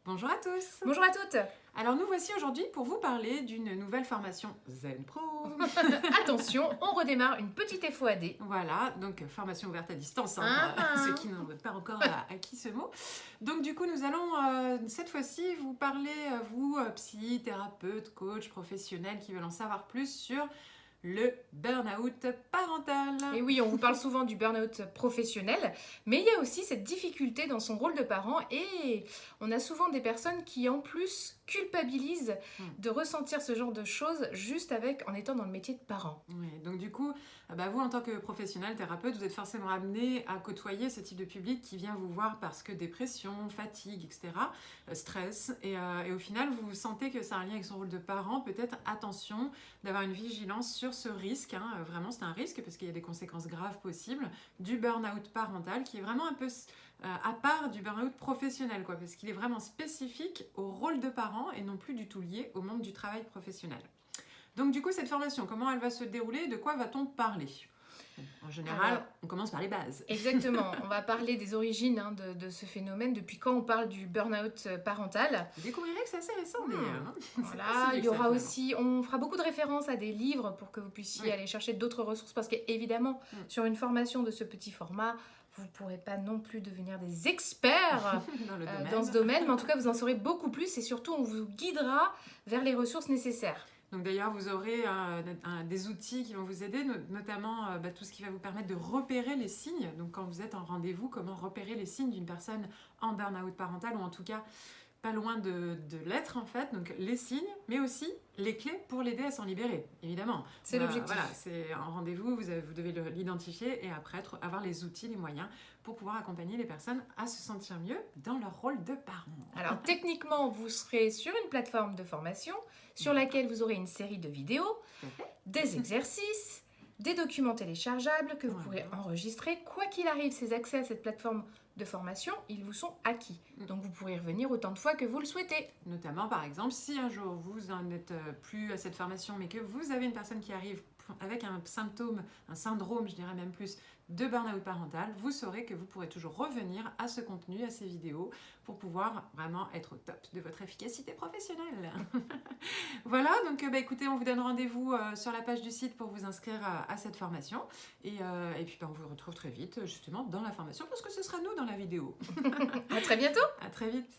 Bonjour à tous. Bonjour à toutes. Alors nous voici aujourd'hui pour vous parler d'une nouvelle formation Zen Pro. Attention, on redémarre une petite FOAD. Voilà, donc formation ouverte à distance, Ah. pour ceux qui n'ont pas encore acquis ce mot. Donc du coup, nous allons cette fois-ci vous parler, vous, psy, thérapeute, coach, professionnel qui veulent en savoir plus sur le burn-out parental. Et oui, on vous parle souvent du burn-out professionnel, mais il y a aussi cette difficulté dans son rôle de parent et on a souvent des personnes qui en plus culpabilisent de ressentir ce genre de choses juste en étant dans le métier de parent. Oui, donc du coup, vous en tant que professionnel, thérapeute, vous êtes forcément amené à côtoyer ce type de public qui vient vous voir parce que dépression, fatigue, etc., stress, et au final, vous sentez que ça a un lien avec son rôle de parent. Peut-être attention d'avoir une vigilance sur ce risque, vraiment c'est un risque parce qu'il y a des conséquences graves possibles du burn-out parental qui est vraiment un peu à part du burn-out professionnel, parce qu'il est vraiment spécifique au rôle de parent et non plus du tout lié au monde du travail professionnel. Donc du coup, cette formation, comment elle va se dérouler? De quoi va-t-on parler? En général, on commence par les bases. Exactement, on va parler des origines de ce phénomène, depuis quand on parle du burn-out parental. Vous découvrirez que c'est assez récent d'ailleurs. Voilà, il y aura aussi, on fera beaucoup de références à des livres pour que vous puissiez aller chercher d'autres ressources, parce qu'évidemment, sur une formation de ce petit format, vous ne pourrez pas non plus devenir des experts dans ce domaine, mais en tout cas, vous en saurez beaucoup plus et surtout, on vous guidera vers les ressources nécessaires. Donc d'ailleurs, vous aurez des outils qui vont vous aider, notamment tout ce qui va vous permettre de repérer les signes. Donc quand vous êtes en rendez-vous, comment repérer les signes d'une personne en burn-out parental, ou en tout cas pas loin de l'être en fait. Donc les signes, mais aussi les clés pour l'aider à s'en libérer, évidemment. C'est l'objectif. Voilà, c'est en rendez-vous, vous devez l'identifier et après avoir les outils, les moyens pour pouvoir accompagner les personnes à se sentir mieux dans leur rôle de parent. Alors techniquement, vous serez sur une plateforme de formation sur laquelle vous aurez une série de vidéos, des exercices, des documents téléchargeables que vous pourrez enregistrer. Quoi qu'il arrive, ces accès à cette plateforme de formation, ils vous sont acquis. Donc vous pourrez y revenir autant de fois que vous le souhaitez. Notamment, par exemple, si un jour vous n'en êtes plus à cette formation, mais que vous avez une personne qui arrive avec un symptôme, un syndrome, je dirais même plus, de burn-out parental, vous saurez que vous pourrez toujours revenir à ce contenu, à ces vidéos, pour pouvoir vraiment être au top de votre efficacité professionnelle. Voilà, donc écoutez, on vous donne rendez-vous sur la page du site pour vous inscrire à cette formation. Et puis on vous retrouve très vite, justement, dans la formation, parce que ce sera nous dans la vidéo. À très bientôt. À très vite.